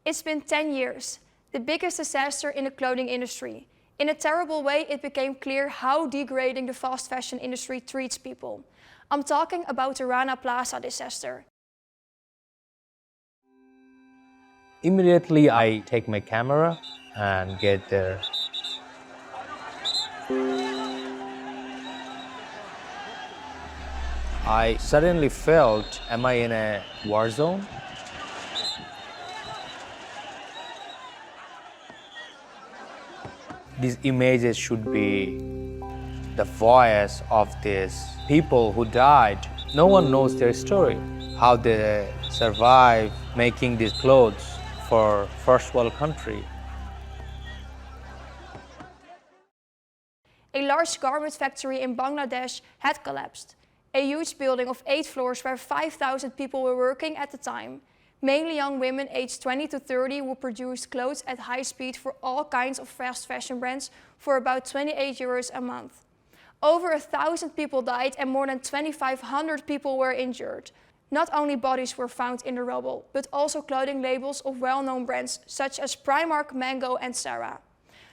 It's been 10 years, the biggest disaster in the clothing industry. In a terrible way, it became clear how degrading the fast fashion industry treats people. I'm talking about the Rana Plaza disaster. Immediately, I take my camera and get there. I suddenly felt, am I in a war zone? These images should be the voice of these people who died. No one knows their story, how they survive making these clothes for first world country. A large garment factory in Bangladesh had collapsed. A huge building of 8 floors where 5,000 people were working at the time. Mainly young women aged 20 to 30 who produced clothes at high speed for all kinds of fast fashion brands for about 28 euros a month. Over 1,000 people died and more than 2,500 people were injured. Not only bodies were found in the rubble, but also clothing labels of well-known brands such as Primark, Mango and Zara.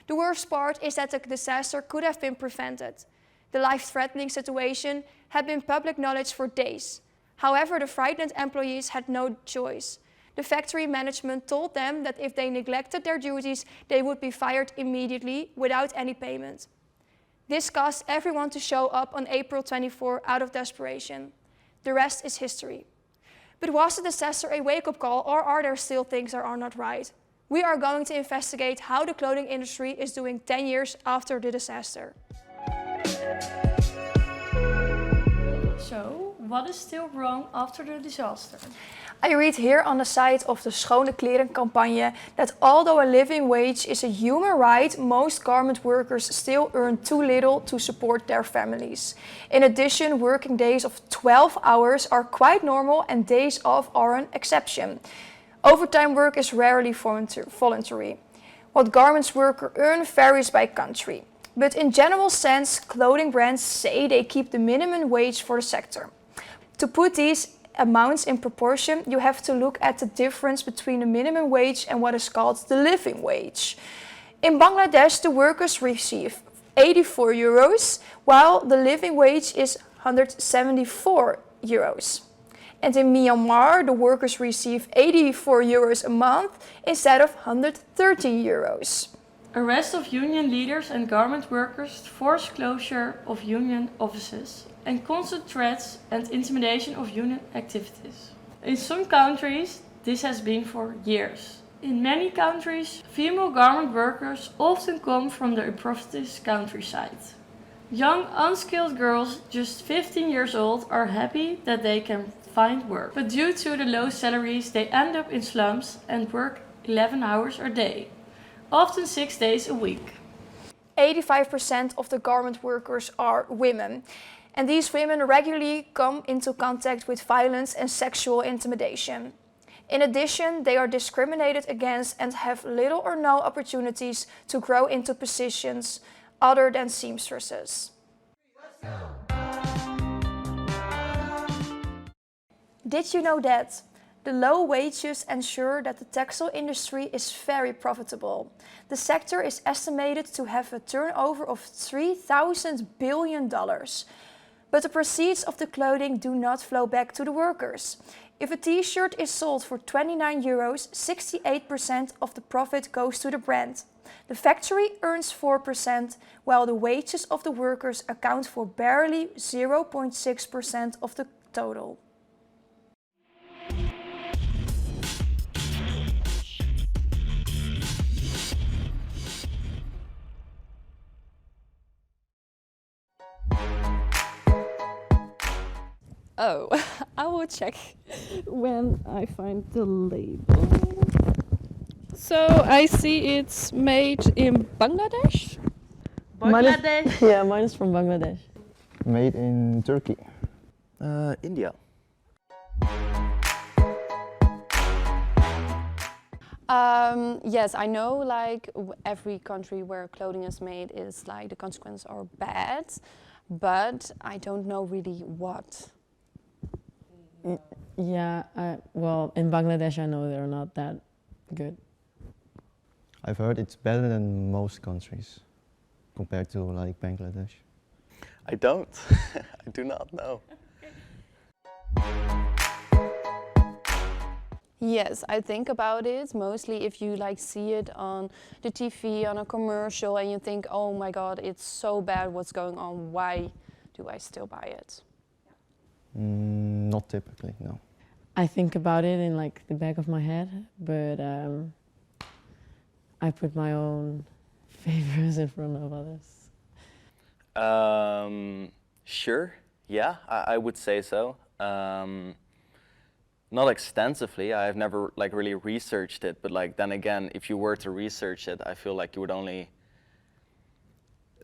The worst part is that the disaster could have been prevented. The life-threatening situation had been public knowledge for days. However, the frightened employees had no choice. The factory management told them that if they neglected their duties, they would be fired immediately without any payment. This caused everyone to show up on April 24 out of desperation. The rest is history. But was the disaster a wake-up call, or are there still things that are not right? We are going to investigate how the clothing industry is doing 10 years after the disaster. So, what is still wrong after the disaster? I read here on the site of the Schone Kleren campagne that although a living wage is a human right, most garment workers still earn too little to support their families. In addition, working days of 12 hours are quite normal and days off are an exception. Overtime work is rarely voluntary. What garments workers earn varies by country. But in general sense, clothing brands say they keep the minimum wage for the sector. To put these amounts in proportion, you have to look at the difference between the minimum wage and what is called the living wage. In Bangladesh, the workers receive 84 euros, while the living wage is 174 euros. And in Myanmar, the workers receive 84 euros a month instead of 130 euros. Arrest of union leaders and garment workers, forced closure of union offices, and constant threats and intimidation of union activities. In some countries, this has been for years. In many countries, female garment workers often come from the impoverished countryside. Young, unskilled girls, just 15 years old, are happy that they can find work. But due to the low salaries, they end up in slums and work 11 hours a day, often 6 days a week. 85% of the garment workers are women. And these women regularly come into contact with violence and sexual intimidation. In addition, they are discriminated against and have little or no opportunities to grow into positions other than seamstresses. Did you know that? The low wages ensure that the textile industry is very profitable. The sector is estimated to have a turnover of $3,000 billion. But the proceeds of the clothing do not flow back to the workers. If a t-shirt is sold for 29 euros, 68% of the profit goes to the brand. The factory earns 4%, while the wages of the workers account for barely 0.6% of the total. Oh, I will check when I find the label. So I see it's made in Bangladesh. Bangladesh? Yeah, mine is from Bangladesh. Made in Turkey. India. Yes, I know like every country where clothing is made is like the consequences are bad, but I don't know really what. Yeah, well, in Bangladesh I know they're not that good. I've heard it's better than most countries compared to like Bangladesh. I don't. I do not know. Yes, I think about it mostly if you like see it on the TV, on a commercial, and you think, oh my God, it's so bad what's going on, why do I still buy it? Not typically, no. I think about it in like the back of my head, but I put my own favors in front of others. Sure, yeah, I would say so. Not extensively, I've never like really researched it, but like then again, if you were to research it, I feel like you would only,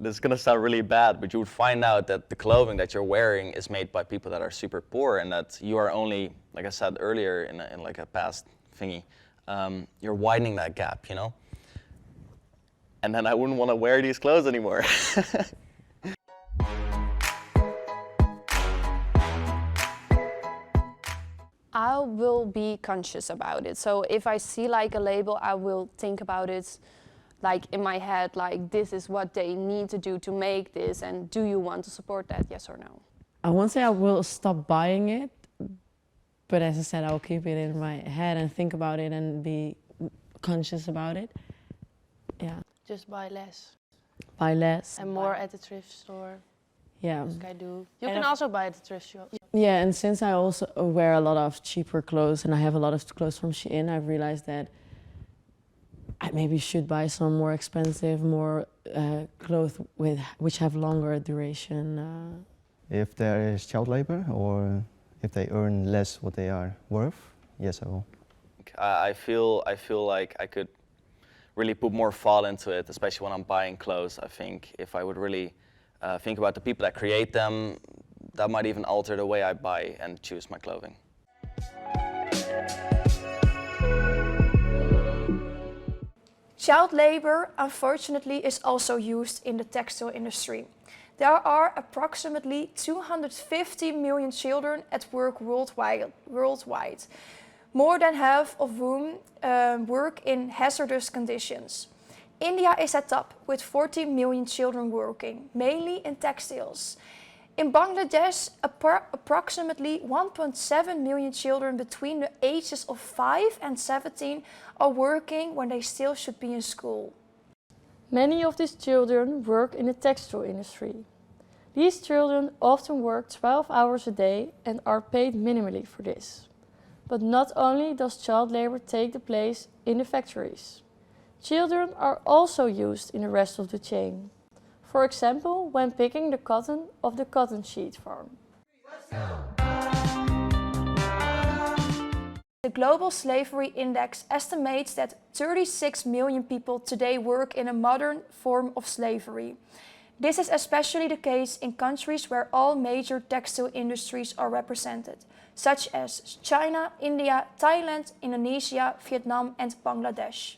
this is gonna sound really bad, but you would find out that the clothing that you're wearing is made by people that are super poor, and that you are only, like I said earlier in like a past thingy, you're widening that gap, you know? And then I wouldn't want to wear these clothes anymore. I will be conscious about it. So if I see like a label, I will think about it like in my head, like this is what they need to do to make this, and do you want to support that, yes or no? I won't say I will stop buying it, but as I said, I will keep it in my head and think about it and be conscious about it. Yeah. Just buy less. Buy less. And more at the thrift store. Yeah. Like I do. You can also buy at the thrift shop. Yeah, and since I also wear a lot of cheaper clothes and I have a lot of clothes from Shein, I've realized that I maybe should buy some more expensive, more clothes which have longer duration. If there is child labor or if they earn less what they are worth, yes, I will. I feel like I could really put more thought into it, especially when I'm buying clothes. I think if I would really think about the people that create them, that might even alter the way I buy and choose my clothing. Child labor, unfortunately, is also used in the textile industry. There are approximately 250 million children at work worldwide. More than half of whom work in hazardous conditions. India is at top with 40 million children working, mainly in textiles. In Bangladesh, approximately 1.7 million children between the ages of 5 and 17 are working when they still should be in school. Many of these children work in the textile industry. These children often work 12 hours a day and are paid minimally for this. But not only does child labor take the place in the factories. Children are also used in the rest of the chain. For example, when picking the cotton of the cotton sheet farm. The Global Slavery Index estimates that 36 million people today work in a modern form of slavery. This is especially the case in countries where all major textile industries are represented, such as China, India, Thailand, Indonesia, Vietnam and Bangladesh.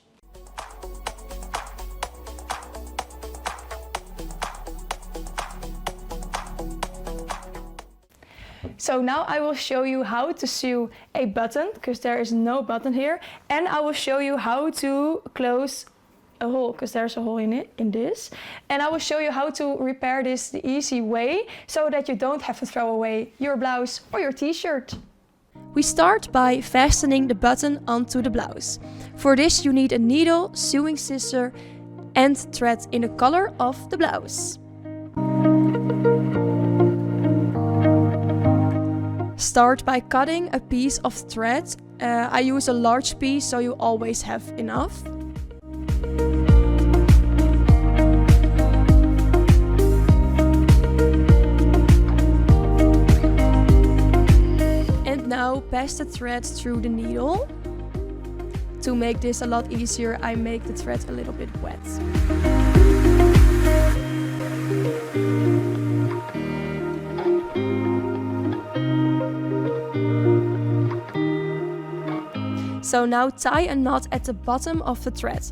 So now I will show you how to sew a button, because there is no button here, and I will show you how to close a hole, because there's a hole in it, in this, and I will show you how to repair this the easy way, so that you don't have to throw away your blouse or your t-shirt. We start by fastening the button onto the blouse. For this you need a needle, sewing scissor and thread in the color of the blouse. Start by cutting a piece of thread. I use a large piece so you always have enough. And now pass the thread through the needle. To make this a lot easier, I make the thread a little bit wet. So now tie a knot at the bottom of the thread.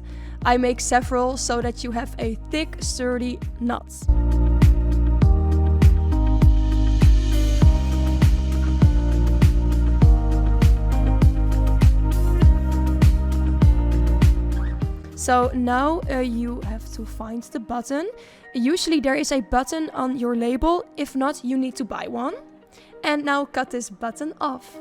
I make several so that you have a thick, sturdy knot. So now you have to find the button. Usually there is a button on your label. If not, you need to buy one. And now cut this button off.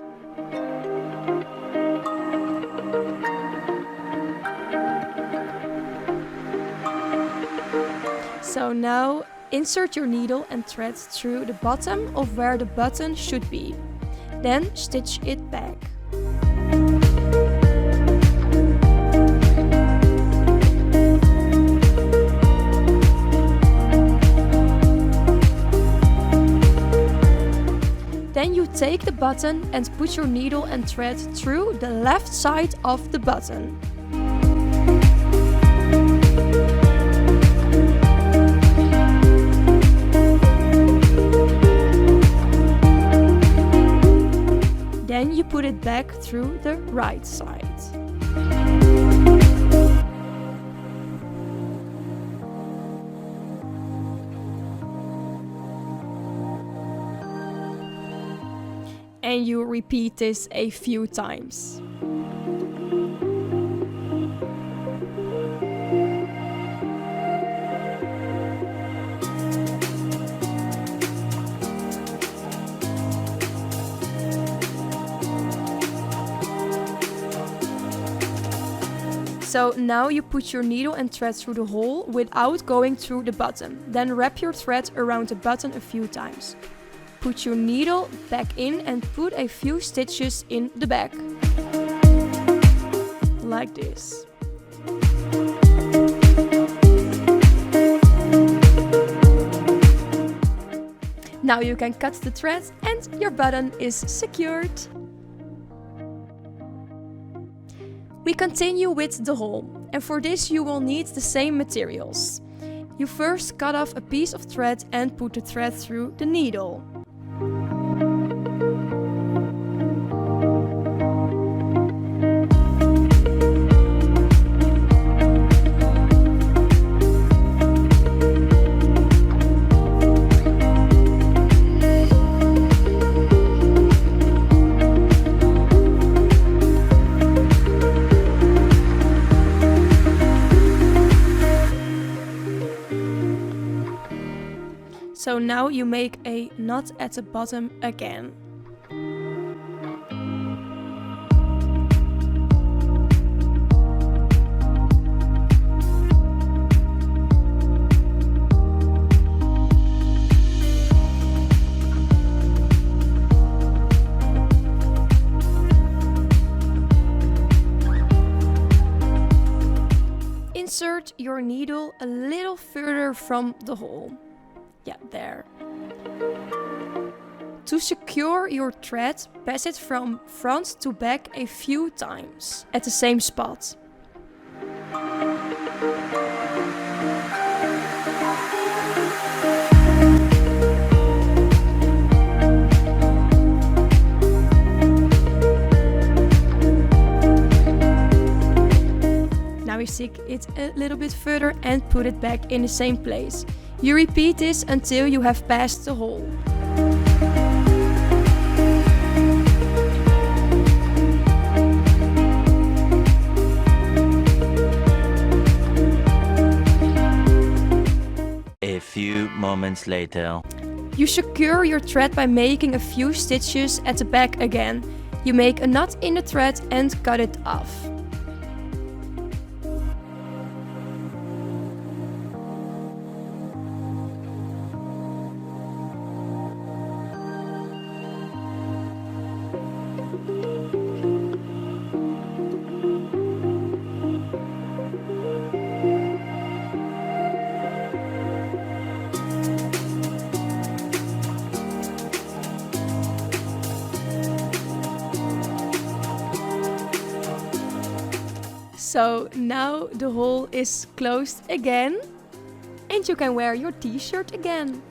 So now insert your needle and thread through the bottom of where the button should be. Then stitch it back. Then you take the button and put your needle and thread through the left side of the button. Then you put it back through the right side. And you repeat this a few times. So now you put your needle and thread through the hole without going through the button. Then wrap your thread around the button a few times. Put your needle back in and put a few stitches in the back. Like this. Now you can cut the thread and your button is secured. We continue with the hole, and for this you will need the same materials. You first cut off a piece of thread and put the thread through the needle. So now you make a knot at the bottom again. Insert your needle a little further from the hole. Yeah, there. To secure your thread, pass it from front to back a few times at the same spot. Now we stick it a little bit further and put it back in the same place. You repeat this until you have passed the hole. A few moments later. You secure your thread by making a few stitches at the back again. You make a knot in the thread and cut it off. So now the hole is closed again and you can wear your t-shirt again.